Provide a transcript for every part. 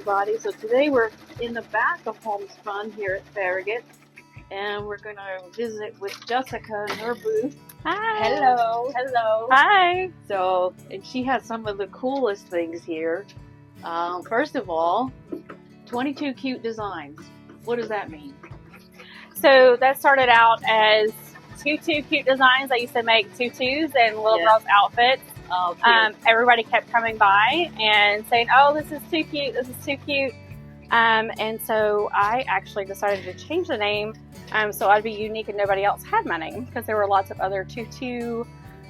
everybody. So today we're in the back of Homespun here at Farragut, and we're going to visit with Jessica in her booth. Hi. Hello. Hello. Hi. So, and she has some of the coolest things here. First of all, 22 cute designs. What does that mean? So that started out as tutu cute designs. I used to make tutus and little girls' outfits. Oh, cute. Everybody kept coming by and saying, "Oh, this is too cute. This is too cute." And so I actually decided to change the name so I'd be unique and nobody else had my name, because there were lots of other tutu,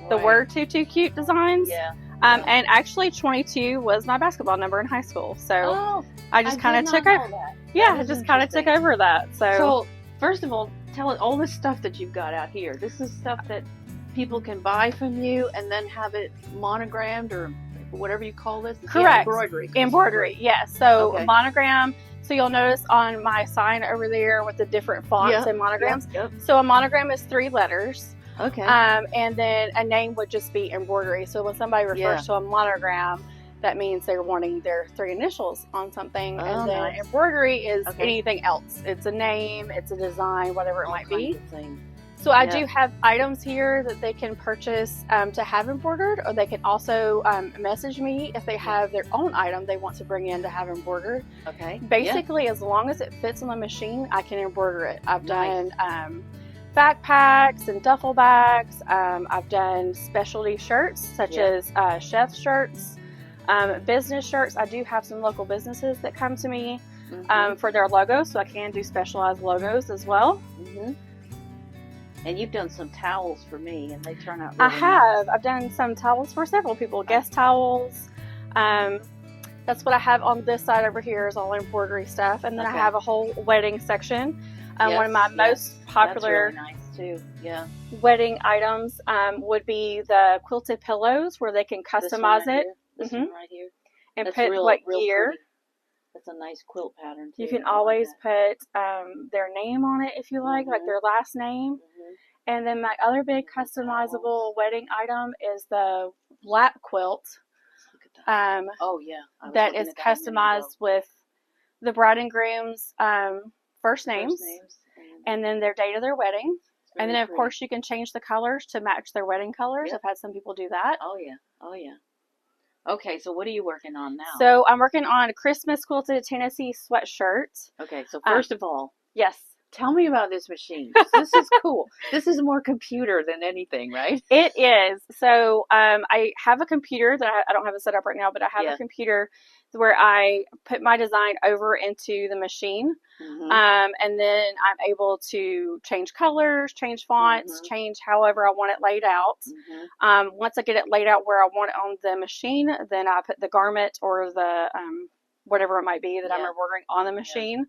the word tutu cute designs. Yeah. And actually 22 was my basketball number in high school. So I just kind of took over. Yeah, I just kind of took over that. So first of all, tell us all this stuff that you've got out here. This is stuff that people can buy from you and then have it monogrammed or whatever you call this. Correct. Embroidery. Embroidery, yes. So Okay. monogram. So you'll notice on my sign over there with the different fonts and monograms. Yep. So a monogram is 3 letters. Okay. And then a name would just be embroidery. So when somebody refers to a monogram, that means they're wanting their 3 initials on something. And then embroidery is anything else. It's a name, it's a design, whatever it might be. So I do have items here that they can purchase to have embroidered, or they can also message me if they have their own item they want to bring in to have embroidered. Okay. Basically, as long as it fits on the machine, I can embroider it. I've done backpacks and duffel bags. I've done specialty shirts such as chef shirts, business shirts. I do have some local businesses that come to me for their logos, so I can do specialized logos as well. And you've done some towels for me, and they turn out really I have. nice. I've done some towels for several people, guest towels. That's what I have on this side over here is all embroidery stuff. And then I have a whole wedding section. One of my most popular That's really nice too. Yeah. wedding items would be the quilted pillows, where they can customize it. This one right here. And That's put real what pretty. year. That's a nice quilt pattern too. You can I like always that. put their name on it if you like their last name. And then my other big customizable wedding item is the lap quilt. Look at that. That is customized with the bride and groom's first names and then their date of their wedding. And then, of course, you can change the colors to match their wedding colors. I've had some people do that. Oh, yeah. Okay, so what are you working on now? So I'm working on a Christmas quilted Tennessee sweatshirt. Okay, so first of all, yes. Tell me about this machine. This is cool. This is more computer than anything, right? It is. So I have a computer that I don't have it set up right now, but I have a computer where I put my design over into the machine. And then I'm able to change colors, change fonts, change however I want it laid out. Once I get it laid out where I want it on the machine, then I put the garment or the whatever it might be that I'm embroidering on the machine.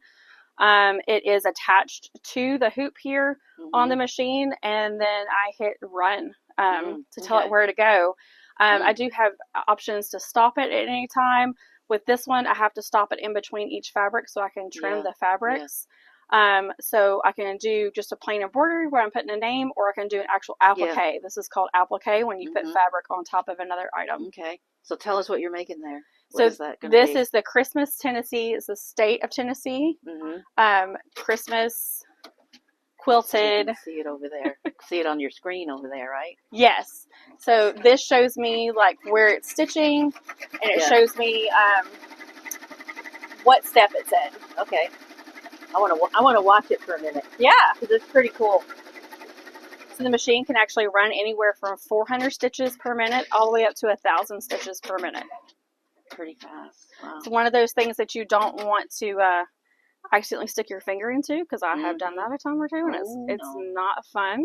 It is attached to the hoop here on the machine, and then I hit run to tell it where to go. I do have options to stop it at any time. With this one, I have to stop it in between each fabric so I can trim the fabrics. So I can do just a plain embroidery where I'm putting a name, or I can do an actual applique. This is called applique when you put fabric on top of another item. Okay. So tell us what you're making there. What is that gonna be? Is the Christmas Tennessee. It's the state of Tennessee. Christmas quilted. See it over there. See it on your screen over there, right? Yes. So this shows me like where it's stitching, and it shows me what step it's in. Okay. I want to watch it for a minute. Yeah, because it's pretty cool. So the machine can actually run anywhere from 400 stitches per minute all the way up to 1,000 stitches per minute. Pretty fast. Wow. It's one of those things that you don't want to accidentally stick your finger into, because I have done that a time or two, and it's not fun.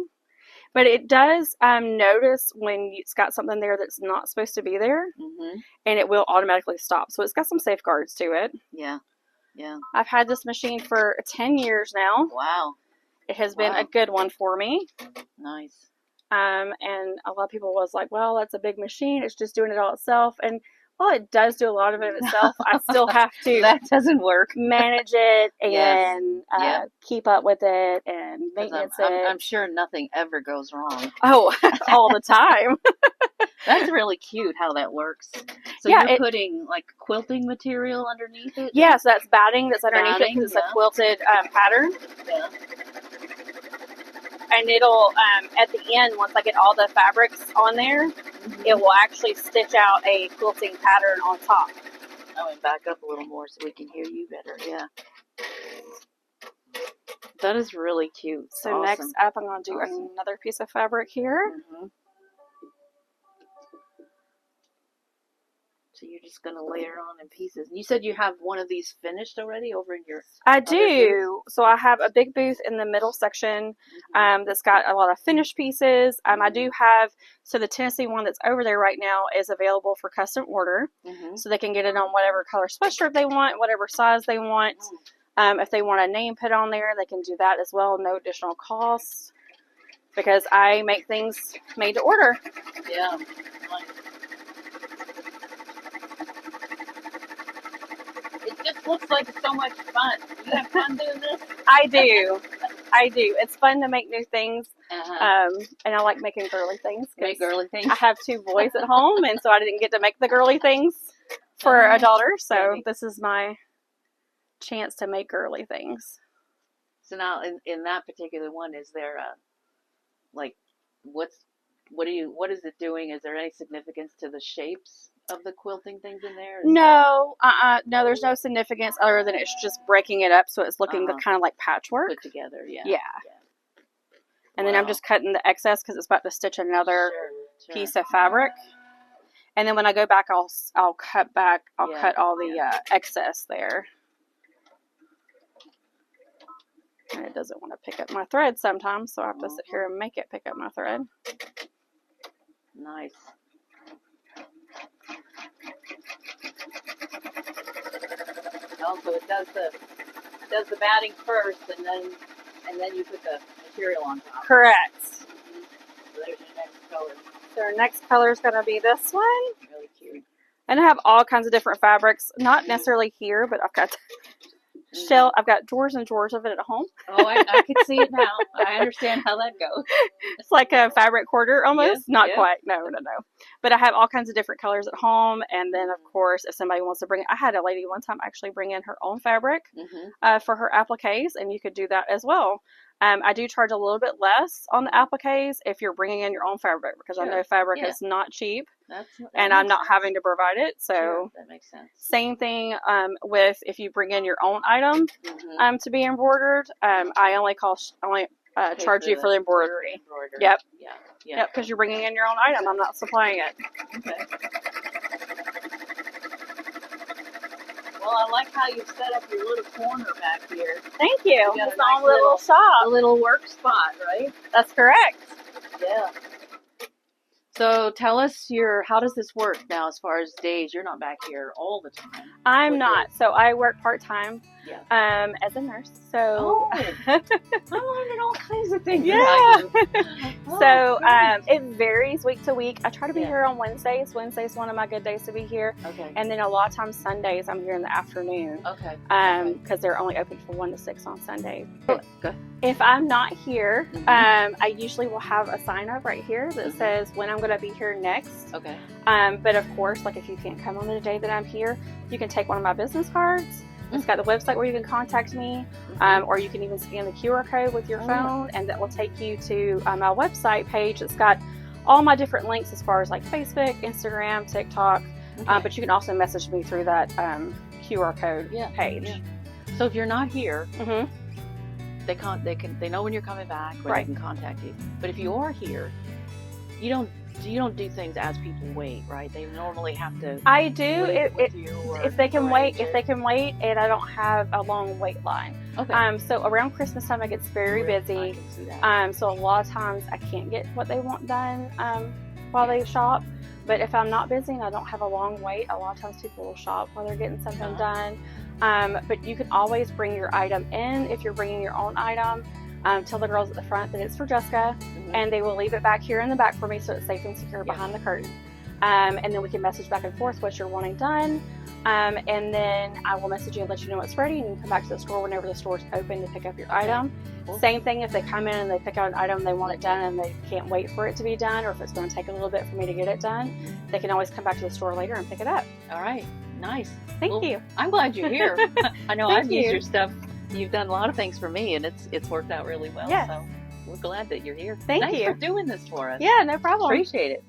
But it does notice when it's got something there that's not supposed to be there, and it will automatically stop. So it's got some safeguards to it. Yeah. I've had this machine for 10 years now. Wow. It has been a good one for me. Nice. And a lot of people was like, well, that's a big machine. It's just doing it all itself. And while it does do a lot of it itself, I still have to that doesn't work. Manage it and keep up with it and maintenance it. I'm sure nothing ever goes wrong. Oh, all the time. That's really cute how that works. So Yeah, you're putting like quilting material underneath it? Yeah, so that's batting that's underneath it because it's a quilted pattern. Yeah. And it'll, at the end, once I get all the fabrics on there, it will actually stitch out a quilting pattern on top. I'm going to back up a little more so we can hear you better. Yeah. That is really cute. So awesome. Next up, I'm going to do another piece of fabric here. So you're just going to layer on in pieces. You said you have one of these finished already over in your... I do. So I have a big booth in the middle section that's got a lot of finished pieces. I do have, so the Tennessee one that's over there right now is available for custom order. So they can get it on whatever color sweatshirt they want, whatever size they want. If they want a name put on there, they can do that as well. No additional cost. Because I make things made to order. Yeah. It just looks like so much fun. You have fun doing this? I do. It's fun to make new things. And I like making girly things. Make girly things? I have 2 boys at home, and so I didn't get to make the girly things for a daughter. So this is my chance to make girly things. So now in that particular one, is there a, like, what is it doing? Is there any significance to the shapes of the quilting things in there? No, no, there's no significance other than it's just breaking it up so it's looking kind of like patchwork. Put together, yeah. Yeah. And then I'm just cutting the excess because it's about to stitch another piece of fabric. And then when I go back, I'll cut back. I'll cut all the excess there. And it doesn't want to pick up my thread sometimes, so I have to sit here and make it pick up my thread. Nice. Also, it does the batting first, and then you put the material on top. Correct. So there's your next color. So our next color is going to be this one. Really cute. And I have all kinds of different fabrics. Not necessarily here, but I've got I've got drawers and drawers of it at home. Oh, I can see it now. I understand how that goes. It's like a fabric hoarder almost. Not quite. No. But I have all kinds of different colors at home. And then, of course, if somebody wants to bring it, I had a lady one time actually bring in her own fabric for her appliques, and you could do that as well. I do charge a little bit less on the appliques if you're bringing in your own fabric, because I know fabric is not cheap, and I'm not having to provide it. So that makes sense. Same thing with if you bring in your own item to be embroidered. I only charge you for the embroidery. Yep. Yep, because you're bringing in your own item. I'm not supplying it. Okay. Well, I like how you set up your little corner back here. Thank you. It's a nice little shop. A little work spot, right? That's correct. Yeah. So tell us how does this work now as far as days? You're not back here all the time. I'm not. So I work part-time as a nurse. So I'm learning all kinds of things. Yeah. About you. So it varies week to week. I try to be here on Wednesdays. Wednesday's one of my good days to be here. Okay. And then a lot of times Sundays I'm here in the afternoon. Okay. Because they're only open from 1 to 6 on Sundays. Good. If I'm not here, I usually will have a sign up right here that says when I'm going to be here next. Okay. But of course, like if you can't come on the day that I'm here, you can take one of my business cards. It's got the website where you can contact me, or you can even scan the QR code with your phone, and that will take you to my website page. It's got all my different links as far as like Facebook, Instagram, TikTok, but you can also message me through that QR code page. Yeah. So if you're not here, they know when you're coming back, or they can contact you. But if you are here, you don't do things as people wait, right? They normally have to. I do if they can wait. If they can wait, and I don't have a long wait line. Okay. So around Christmas time, it gets very busy. I can see that. So a lot of times I can't get what they want done while they shop. But if I'm not busy and I don't have a long wait, a lot of times people will shop while they're getting something done. But you can always bring your item in if you're bringing your own item. Tell the girls at the front that it's for Jessica, and they will leave it back here in the back for me so it's safe and secure behind the curtain. And then we can message back and forth what you're wanting done. And then I will message you and let you know it's ready, and you can come back to the store whenever the store's open to pick up your item. Cool. Same thing if they come in and they pick out an item, they want it done and they can't wait for it to be done, or if it's going to take a little bit for me to get it done, they can always come back to the store later and pick it up. All right. Nice. Thank you. I'm glad you're here. I know I've used you. your stuff. You've done a lot of things for me, and it's worked out really well. Yes. So we're glad that you're here. Thanks for doing this for us. Yeah, no problem. Appreciate it.